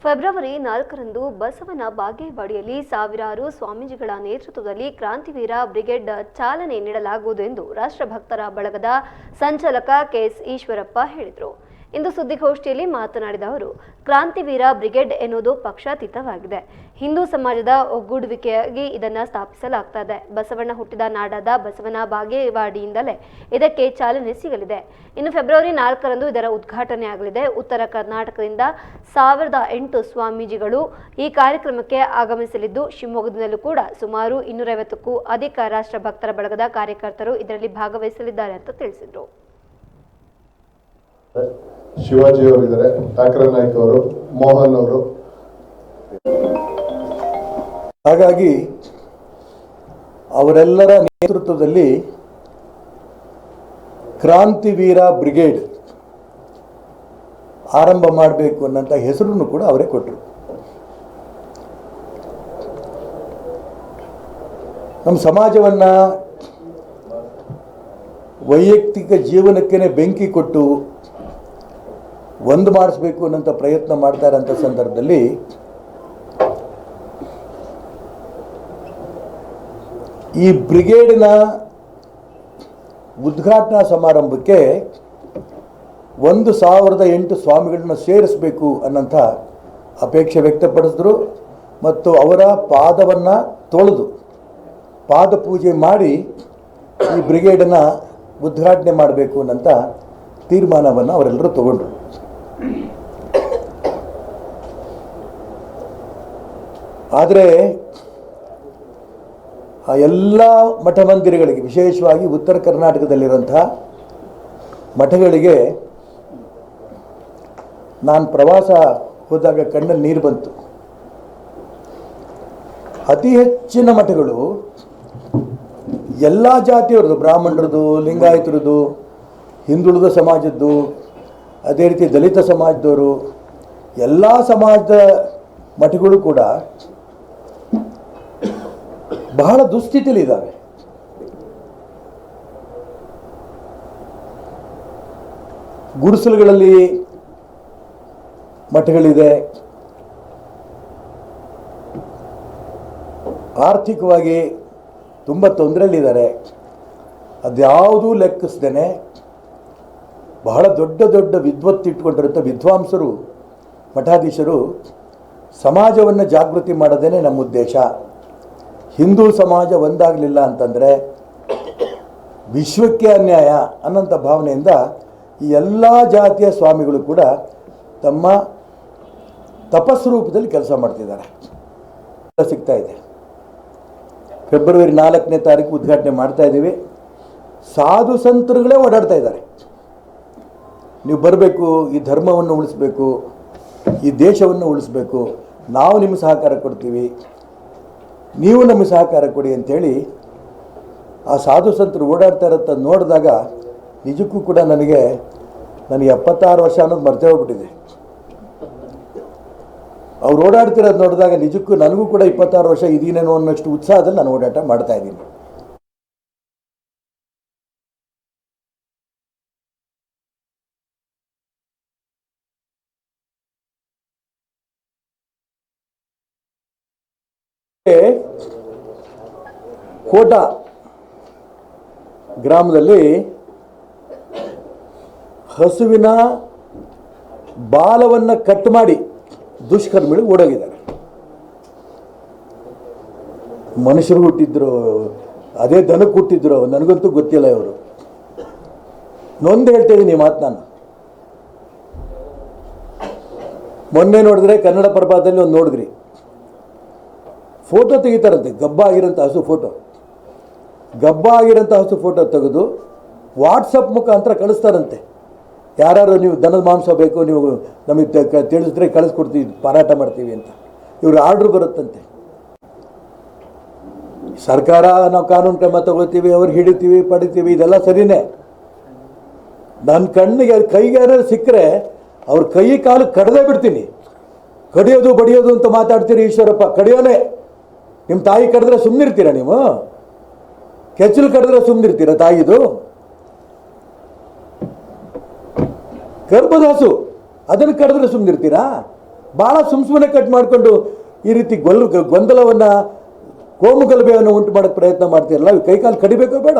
February 4ರಂದು ಬಸವನ ಬಾಗೇವಾಡಿಯಲ್ಲಿ ಸಾವಿರಾರು ಸ್ವಾಮೀಜಿಗಳ ನೇತೃತ್ವದಲ್ಲಿ ಕ್ರಾಂತಿವೀರ ಬ್ರಿಗೇಡ್ ಚಾಲನೆ ನೀಡಲಾಗುವುದು ಎಂದು ರಾಷ್ಟ್ರಭಕ್ತರ ಬಳಗದ ಸಂಚಾಲಕ ಕೆಎಸ್ ಈಶ್ವರಪ್ಪ ಹೇಳಿದರು. ಇಂದು ಸುದ್ದಿಗೋಷ್ಠಿಯಲ್ಲಿ ಮಾತನಾಡಿದ ಅವರು, ಕ್ರಾಂತಿವೀರ ಬ್ರಿಗೇಡ್ ಎನ್ನುವುದು ಪಕ್ಷಾತೀತವಾಗಿದೆ. ಹಿಂದೂ ಸಮಾಜದ ಒಗ್ಗೂಡುವಿಕೆಯಾಗಿ ಇದನ್ನು ಸ್ಥಾಪಿಸಲಾಗ್ತಾ ಇದೆ. ಬಸವಣ್ಣ ಹುಟ್ಟಿದ ನಾಡಾದ ಬಸವನ ಬಾಗೇವಾಡಿಯಿಂದಲೇ ಇದಕ್ಕೆ ಚಾಲನೆ ಸಿಗಲಿದೆ. ಇನ್ನು ಫೆಬ್ರವರಿ 4ರಂದು ಇದರ ಉದ್ಘಾಟನೆ ಆಗಲಿದೆ. ಉತ್ತರ ಕರ್ನಾಟಕದಿಂದ 1008 ಸ್ವಾಮೀಜಿಗಳು ಈ ಕಾರ್ಯಕ್ರಮಕ್ಕೆ ಆಗಮಿಸಲಿದ್ದು, ಶಿವಮೊಗ್ಗದಲ್ಲೂ ಕೂಡ ಸುಮಾರು 250ಕ್ಕೂ ಅಧಿಕ ರಾಷ್ಟ್ರಭಕ್ತರ ಬಳಗದ ಕಾರ್ಯಕರ್ತರು ಇದರಲ್ಲಿ ಭಾಗವಹಿಸಲಿದ್ದಾರೆ ಅಂತ ತಿಳಿಸಿದರು. ಶಿವಾಜಿ ಅವರು ಇದ್ದಾರೆ, ಠಾಕರೆ ನಾಯ್ಕ ಅವರು, ಮೋಹನ್ ಅವರು. ಹಾಗಾಗಿ ಅವರೆಲ್ಲರ ನೇತೃತ್ವದಲ್ಲಿ ಕ್ರಾಂತಿವೀರ ಬ್ರಿಗೇಡ್ ಆರಂಭ ಮಾಡಬೇಕು ಅನ್ನೋಂಥ ಹೆಸರನ್ನು ಕೂಡ ಅವರೇ ಕೊಟ್ಟರು. ನಮ್ಮ ಸಮಾಜವನ್ನು ವೈಯಕ್ತಿಕ ಜೀವನಕ್ಕೇ ಬೆಂಕಿ ಕೊಟ್ಟು ಒಂದು ಮಾಡಿಸ್ಬೇಕು ಅನ್ನೋಂಥ ಪ್ರಯತ್ನ ಮಾಡ್ತಾ ಇರೋಂಥ ಸಂದರ್ಭದಲ್ಲಿ ಈ ಬ್ರಿಗೇಡಿನ ಉದ್ಘಾಟನಾ ಸಮಾರಂಭಕ್ಕೆ 1008 ಸ್ವಾಮಿಗಳನ್ನ ಸೇರಿಸಬೇಕು ಅನ್ನೋಂಥ ಅಪೇಕ್ಷೆ ವ್ಯಕ್ತಪಡಿಸಿದ್ರು ಮತ್ತು ಅವರ ಪಾದವನ್ನು ತೊಳೆದು ಪಾದ ಪೂಜೆ ಮಾಡಿ ಈ ಬ್ರಿಗೇಡನ್ನು ಉದ್ಘಾಟನೆ ಮಾಡಬೇಕು ಅನ್ನೋಂಥ ತೀರ್ಮಾನವನ್ನು ಅವರೆಲ್ಲರೂ ತಗೊಂಡ್ರು. ಆದರೆ ಆ ಎಲ್ಲ ಮಠ ಮಂದಿರಗಳಿಗೆ, ವಿಶೇಷವಾಗಿ ಉತ್ತರ ಕರ್ನಾಟಕದಲ್ಲಿರುವಂತಹ ಮಠಗಳಿಗೆ ನಾನು ಪ್ರವಾಸ ಹೋದಾಗ ಕಣ್ಣಲ್ಲಿ ನೀರು ಬಂತು. ಅತಿ ಹೆಚ್ಚಿನ ಮಠಗಳು ಎಲ್ಲ ಜಾತಿಯವ್ರದ್ದು, ಬ್ರಾಹ್ಮಣರದು, ಲಿಂಗಾಯತರದು, ಹಿಂದುಳಿದ ಸಮಾಜದ್ದು, ಅದೇ ರೀತಿ ದಲಿತ ಸಮಾಜದವರು, ಎಲ್ಲ ಸಮಾಜದ ಮಠಗಳು ಕೂಡ ಬಹಳ ದುಸ್ಥಿತಿಲಿದ್ದಾವೆ. ಗುಡಿಸಲುಗಳಲ್ಲಿ ಮಠಗಳಿದೆ, ಆರ್ಥಿಕವಾಗಿ ತುಂಬ ತೊಂದರೆಯಲ್ಲಿದ್ದಾರೆ. ಅದ್ಯಾವುದೂ ಲೆಕ್ಕಿಸ್ದೇನೆ ಬಹಳ ದೊಡ್ಡ ದೊಡ್ಡ ವಿದ್ವತ್ತಿಟ್ಕೊಂಡಿರುವಂಥ ವಿದ್ವಾಂಸರು, ಮಠಾಧೀಶರು ಸಮಾಜವನ್ನು ಜಾಗೃತಿ ಮಾಡೋದೇ ನಮ್ಮ ಉದ್ದೇಶ. ಹಿಂದೂ ಸಮಾಜ ಒಂದಾಗಲಿಲ್ಲ ಅಂತಂದರೆ ವಿಶ್ವಕ್ಕೆ ಅನ್ಯಾಯ ಅನ್ನೋಂಥ ಭಾವನೆಯಿಂದ ಈ ಎಲ್ಲ ಜಾತಿಯ ಸ್ವಾಮಿಗಳು ಕೂಡ ತಮ್ಮ ತಪಸ್ಸು ರೂಪದಲ್ಲಿ ಕೆಲಸ ಮಾಡ್ತಿದ್ದಾರೆ. ಸಿಗ್ತಾ ಇದೆ. ಫೆಬ್ರವರಿ 4ನೇ ತಾರೀಕು ಉದ್ಘಾಟನೆ ಮಾಡ್ತಾ ಇದ್ದೀವಿ. ಸಾಧು ಸಂತರುಗಳೇ ಓಡಾಡ್ತಾ ಇದ್ದಾರೆ. ನೀವು ಬರಬೇಕು, ಈ ಧರ್ಮವನ್ನು ಉಳಿಸ್ಬೇಕು, ಈ ದೇಶವನ್ನು ಉಳಿಸ್ಬೇಕು, ನಾವು ನಿಮ್ಮ ಸಹಕಾರ ಕೊಡ್ತೀವಿ, ನೀವು ನಮಗೆ ಸಹಕಾರ ಕೊಡಿ ಅಂಥೇಳಿ ಆ ಸಾಧು ಸಂತರು ಓಡಾಡ್ತಾ ಇರೋಂಥ ನೋಡಿದಾಗ ನಿಜಕ್ಕೂ ಕೂಡ ನನಗೆ 76 ವರ್ಷ ಅನ್ನೋದು ಮರ್ತೇ ಹೋಗ್ಬಿಟ್ಟಿದೆ. ಅವ್ರು ಓಡಾಡ್ತಿರೋದು ನೋಡಿದಾಗ ನಿಜಕ್ಕೂ ನನಗೂ ಕೂಡ 26 ವರ್ಷ ಇದೀನೇನೋ ಅನ್ನೋಷ್ಟು ಉತ್ಸಾಹದಲ್ಲಿ ನಾನು ಓಡಾಟ ಮಾಡ್ತಾ ಇದ್ದೀನಿ. ಕೋಟ ಗ್ರಾಮದಲ್ಲಿ ಹಸುವಿನ ಬಾಲವನ್ನು ಕಟ್ ಮಾಡಿ ದುಷ್ಕರ್ಮಿಗಳು ಓಡೋಗಿದ್ದಾರೆ. ಮನುಷ್ಯರು ಹುಟ್ಟಿದ್ರು, ಅದೇ ದನಕ್ಕೆ ಹುಟ್ಟಿದ್ರು, ನನಗಂತೂ ಗೊತ್ತಿಲ್ಲ. ಇವರು ನೊಂದು ಹೇಳ್ತಾ ಇದ್ದೀನಿ ಈ ಮಾತು. ನಾನು ಮೊನ್ನೆ ನೋಡಿದ್ರೆ ಕನ್ನಡ ಪ್ರಭಾತದಲ್ಲಿ ಒಂದು ನೋಡಿದ್ರಿ, ಫೋಟೋ ತೆಗಿತಾರಂತೆ, ಗಬ್ಬ ಆಗಿರೋಂಥ ಹಸು ಫೋಟೋ. ಗಬ್ಬ ಆಗಿರೋಂಥ ಹಸು ಫೋಟೋ ತೆಗೆದು ವಾಟ್ಸಪ್ ಮುಖಾಂತರ ಕಳಿಸ್ತಾರಂತೆ. ಯಾರು ನೀವು ದನದ ಮಾಂಸ ಬೇಕು, ನೀವು ನಮಗೆ ತಿಳಿಸಿದ್ರೆ ಕಳಿಸ್ಕೊಡ್ತೀವಿ, ಮಾರಾಟ ಮಾಡ್ತೀವಿ ಅಂತ ಇವರು ಆರ್ಡ್ರ್ ಬರುತ್ತಂತೆ. ಸರ್ಕಾರ ನಾವು ಕಾನೂನು ಕ್ರಮ ತಗೋತೀವಿ, ಅವ್ರು ಹಿಡಿತೀವಿ, ಪಡಿತೀವಿ, ಇದೆಲ್ಲ ಸರಿನೇ. ನನ್ನ ಕಣ್ಣಿಗೆ ಕೈಗೆ ಯಾರು ಸಿಕ್ಕರೆ ಅವ್ರ ಕೈ ಕಾಲು ಕಡ್ದೇ ಬಿಡ್ತೀನಿ. ಕಡಿಯೋದು ಬಡಿಯೋದು ಅಂತ ಮಾತಾಡ್ತೀರಿ ಈಶ್ವರಪ್ಪ, ಕಡಿಯೋನೇ. ನಿಮ್ಮ ತಾಯಿ ಕಡಿದ್ರೆ ಸುಮ್ಮನಿರ್ತೀರಾ? ನೀವು ಕೆಚ್ಚಲು ಕಡಿದ್ರೆ ಸುಮ್ಮನಿರ್ತೀರಾ? ತಾಯಿದು ಗರ್ಭದ ಹಸು ಅದನ್ನು ಕಡಿದ್ರೆ ಸುಮ್ಮನಿರ್ತೀರಾ? ಭಾಳ ಸುಮ್ಮನೆ ಕಟ್ ಮಾಡಿಕೊಂಡು ಈ ರೀತಿ ಗೊಂದಲವನ್ನು ಕೋಮುಗಲಭೆಯನ್ನು ಉಂಟು ಮಾಡೋಕ್ಕೆ ಪ್ರಯತ್ನ ಮಾಡ್ತೀರಲ್ಲ, ಕೈಕಾಲು ಕಡಿಬೇಕೋ ಬೇಡ?